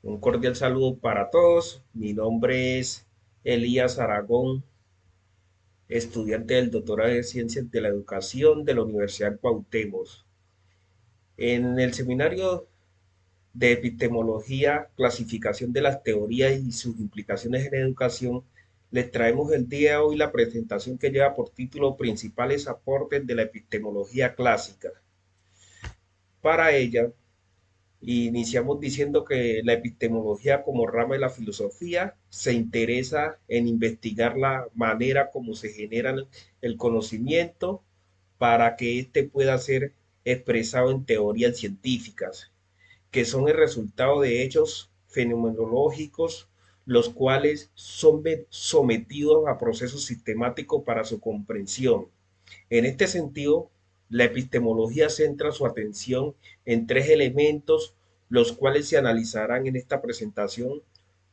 Un cordial saludo para todos. Mi nombre es Elías Aragón, estudiante del doctorado en Ciencias de la Educación de la Universidad Cuauhtémoc. En el seminario de epistemología, clasificación de las teorías y sus implicaciones en educación, les traemos el día de hoy la presentación que lleva por título Principales aportes de la epistemología clásica. Para ella, iniciamos diciendo que la epistemología como rama de la filosofía se interesa en investigar la manera como se genera el conocimiento para que éste pueda ser expresado en teorías científicas, que son el resultado de hechos fenomenológicos, los cuales son sometidos a procesos sistemáticos para su comprensión. En este sentido, la epistemología centra su atención en tres elementos, los cuales se analizarán en esta presentación,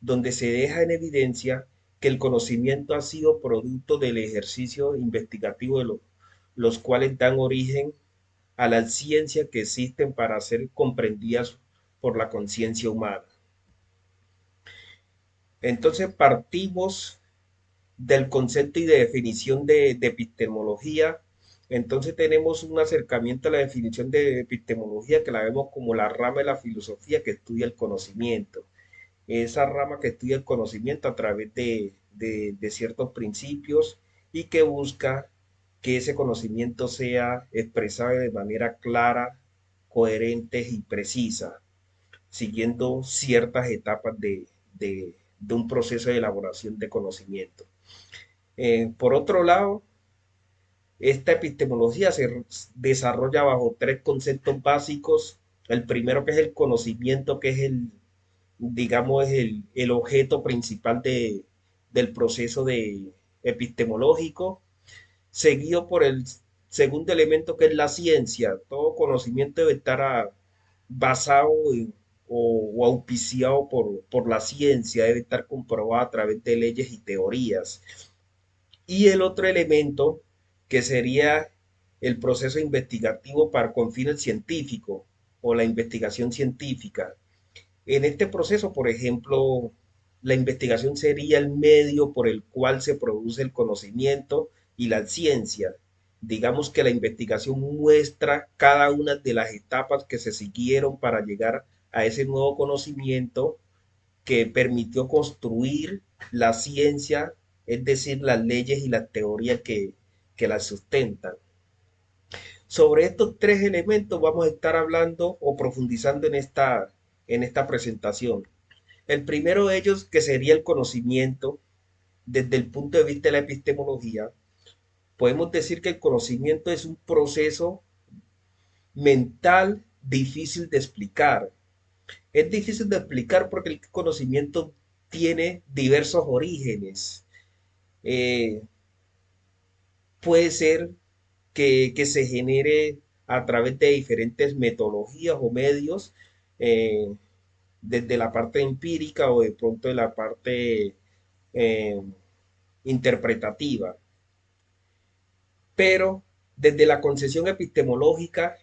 donde se deja en evidencia que el conocimiento ha sido producto del ejercicio investigativo de los cuales dan origen a las ciencias que existen para ser comprendidas por la conciencia humana. Entonces partimos del concepto y de definición de epistemología. Entonces tenemos un acercamiento a la definición de epistemología que la vemos como la rama de la filosofía que estudia el conocimiento. Esa rama que estudia el conocimiento a través de ciertos principios y que busca que ese conocimiento sea expresado de manera clara, coherente y precisa, siguiendo ciertas etapas de un proceso de elaboración de conocimiento. Por otro lado, esta epistemología se desarrolla bajo tres conceptos básicos. El primero que es el conocimiento, que es digamos, el objeto principal del proceso epistemológico, seguido por el segundo elemento que es la ciencia. Todo conocimiento debe estar basado o auspiciado por la ciencia, debe estar comprobado a través de leyes y teorías. Y el otro elemento que sería el proceso investigativo con fines científicos o la investigación científica. En este proceso, por ejemplo, la investigación sería el medio por el cual se produce el conocimiento y la ciencia. Digamos que la investigación muestra cada una de las etapas que se siguieron para llegar a ese nuevo conocimiento que permitió construir la ciencia, es decir, las leyes y las teorías que las sustentan. Sobre estos tres elementos vamos a estar hablando o profundizando en esta presentación. El primero de ellos, que sería el conocimiento, desde el punto de vista de la epistemología, podemos decir que el conocimiento es un proceso mental difícil de explicar. Es difícil de explicar porque el conocimiento tiene diversos orígenes. Eh, Puede ser que se genere a través de diferentes metodologías o medios, eh, desde la parte empírica o de pronto de la parte eh, interpretativa. Pero desde la concepción epistemológica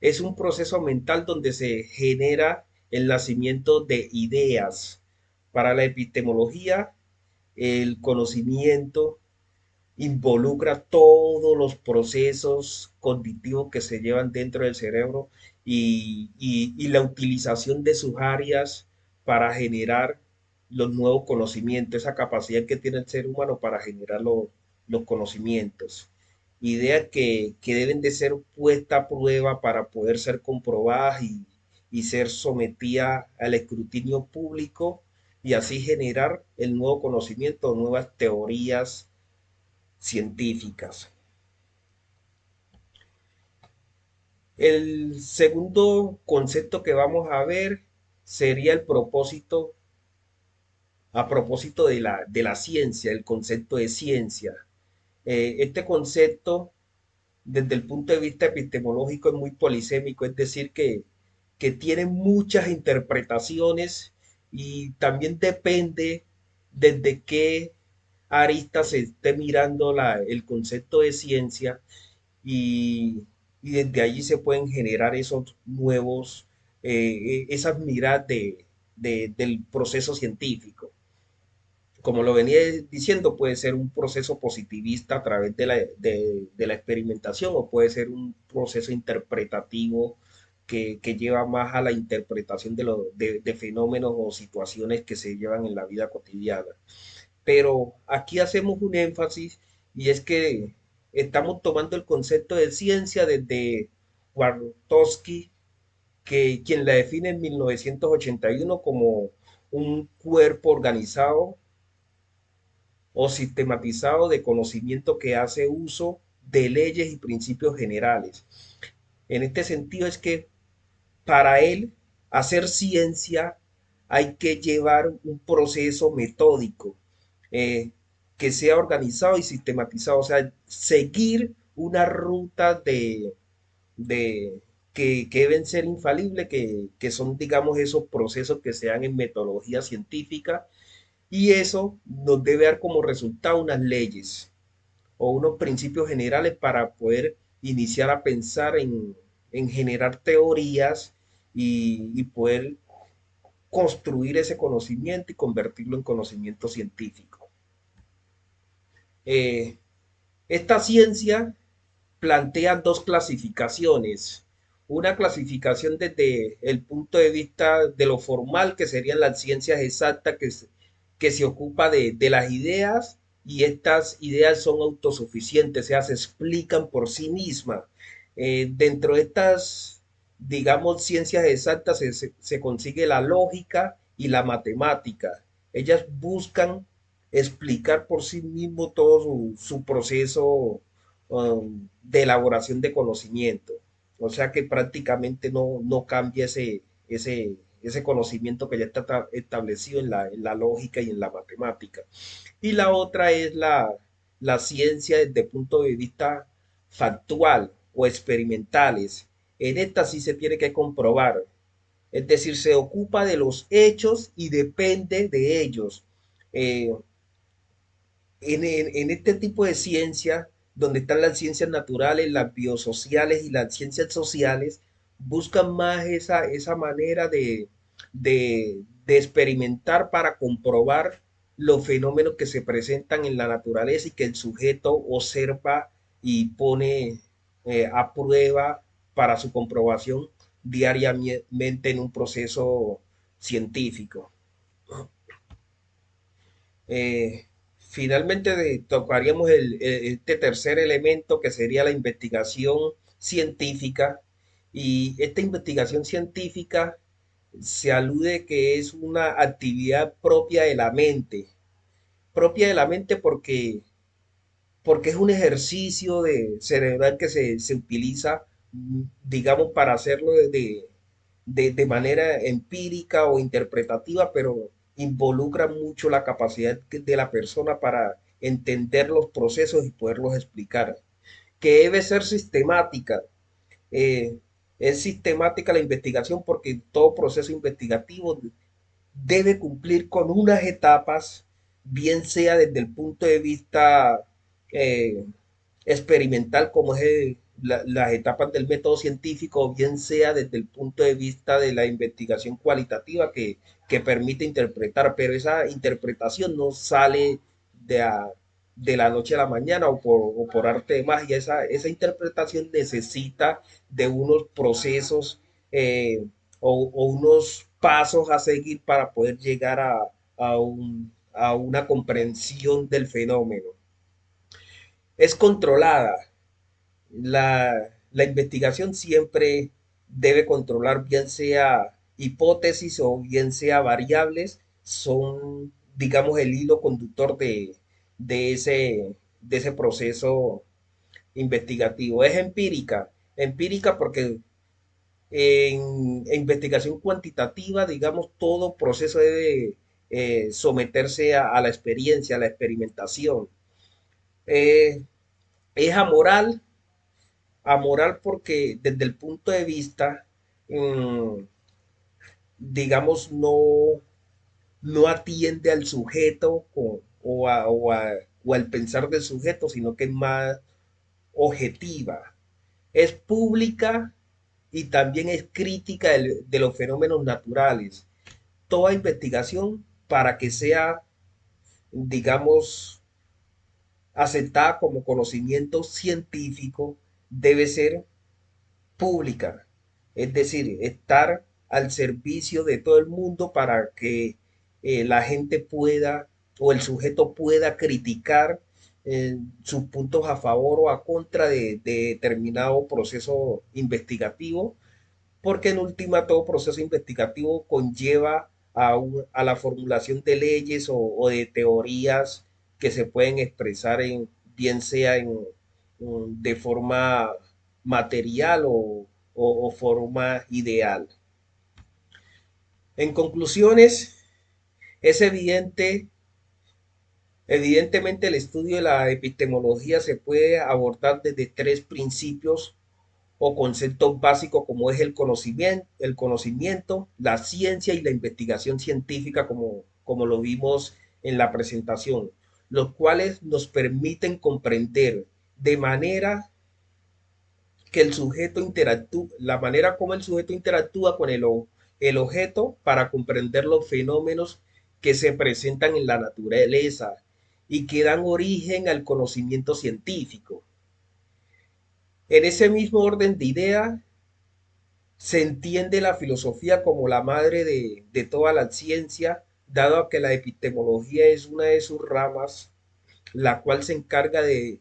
es un proceso mental donde se genera el nacimiento de ideas. Para la epistemología, el conocimiento involucra todos los procesos cognitivos que se llevan dentro del cerebro y la utilización de sus áreas para generar los nuevos conocimientos, esa capacidad que tiene el ser humano para generar los conocimientos. Ideas que deben de ser puestas a prueba para poder ser comprobadas y ser sometidas al escrutinio público y así generar el nuevo conocimiento, nuevas teorías científicas. El segundo concepto que vamos a ver sería el propósito, a propósito de la ciencia, el concepto de ciencia. Este concepto, desde el punto de vista epistemológico, es muy polisémico, es decir, que tiene muchas interpretaciones y también depende desde qué arista se esté mirando el concepto de ciencia y, y desde allí se pueden generar esos nuevos, esas miradas del proceso científico. Como lo venía diciendo, puede ser un proceso positivista a través de la experimentación o puede ser un proceso interpretativo que lleva más a la interpretación de fenómenos o situaciones que se llevan en la vida cotidiana. Pero aquí hacemos un énfasis y es que estamos tomando el concepto de ciencia desde Wartowski, quien la define en 1981 como un cuerpo organizado o sistematizado de conocimiento que hace uso de leyes y principios generales. En este sentido es que para él hacer ciencia hay que llevar un proceso metódico eh, que sea organizado y sistematizado, o sea, seguir una ruta de que deben ser infalibles, que son, digamos, esos procesos que se dan en metodología científica y eso nos debe dar como resultado unas leyes o unos principios generales para poder iniciar a pensar en generar teorías y poder construir ese conocimiento y convertirlo en conocimiento científico. Eh, esta ciencia plantea dos clasificaciones. Una clasificación desde el punto de vista de lo formal, que serían las ciencias exactas, que se ocupa de las ideas y estas ideas son autosuficientes, o sea, se explican por sí mismas. Dentro de estas, digamos, ciencias exactas se consigue la lógica y la matemática. Ellas buscan explicar por sí mismo todo su proceso de elaboración de conocimiento. O sea que prácticamente no cambia ese conocimiento que ya está establecido en la lógica y en la matemática. Y la otra es la ciencia desde el punto de vista factual o experimentales. En esta sí se tiene que comprobar. Es decir, se ocupa de los hechos y depende de ellos. Eh, en este tipo de ciencia, donde están las ciencias naturales, las biosociales y las ciencias sociales, buscan más esa manera de experimentar para comprobar los fenómenos que se presentan en la naturaleza y que el sujeto observa y pone a prueba para su comprobación diariamente en un proceso científico. Eh, finalmente tocaríamos este tercer elemento que sería la investigación científica y esta investigación científica se alude que es una actividad propia de la mente porque es un ejercicio de cerebral que se utiliza, digamos, para hacerlo de manera empírica o interpretativa, pero involucra mucho la capacidad de la persona para entender los procesos y poderlos explicar, que debe ser sistemática. eh, es sistemática la investigación porque todo proceso investigativo debe cumplir con unas etapas, bien sea desde el punto de vista eh, experimental, como es las etapas del método científico, o bien sea desde el punto de vista de la investigación cualitativa que permite interpretar, pero esa interpretación no sale de, de la noche a la mañana o por arte de magia, esa interpretación necesita de unos procesos o unos pasos a seguir para poder llegar a una comprensión del fenómeno. Es controlada. La investigación siempre debe controlar, bien sea hipótesis o bien sea variables, son, digamos, el hilo conductor de de ese proceso investigativo. Es empírica, empírica porque en investigación cuantitativa, digamos, todo proceso debe someterse a la experiencia, a la experimentación. Eh, es amoral, amoral porque desde el punto de vista, mm, digamos, no atiende al sujeto o al pensar del sujeto, sino que es más objetiva. Es pública y también es crítica de los fenómenos naturales. toda investigación para que sea, digamos, aceptada como conocimiento científico, debe ser pública, es decir, estar al servicio de todo el mundo para que la gente pueda o el sujeto pueda criticar sus puntos a favor o a contra de determinado proceso investigativo, porque en última todo proceso investigativo conlleva a la formulación de leyes o de teorías que se pueden expresar en, bien sea de forma material o forma ideal. En conclusiones, es evidentemente el estudio de la epistemología se puede abordar desde tres principios o conceptos básicos como es el conocimiento, la ciencia y la investigación científica como lo vimos en la presentación, los cuales nos permiten comprender de manera que el sujeto interactúa, la manera como el sujeto interactúa con el objeto para comprender los fenómenos que se presentan en la naturaleza y que dan origen al conocimiento científico. En ese mismo orden de ideas, se entiende la filosofía como la madre de toda la ciencia, dado que la epistemología es una de sus ramas, la cual se encarga de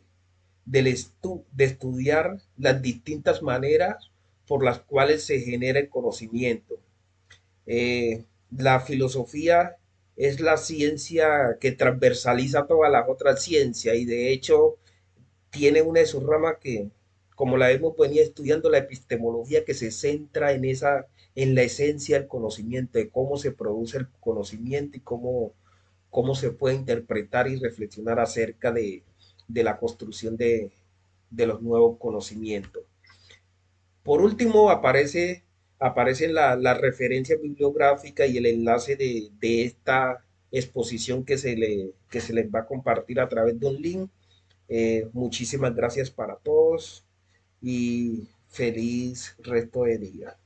estudiar las distintas maneras por las cuales se genera el conocimiento. La filosofía es la ciencia que transversaliza todas las otras ciencias y de hecho tiene una de sus ramas que, como la hemos venido estudiando, la epistemología, que se centra en la esencia del conocimiento, de cómo se produce el conocimiento y cómo se puede interpretar y reflexionar acerca de la construcción de los nuevos conocimientos. Por último, aparecen las referencias bibliográficas y el enlace de esta exposición que se les va a compartir a través de un link. Muchísimas gracias para todos y feliz resto de día.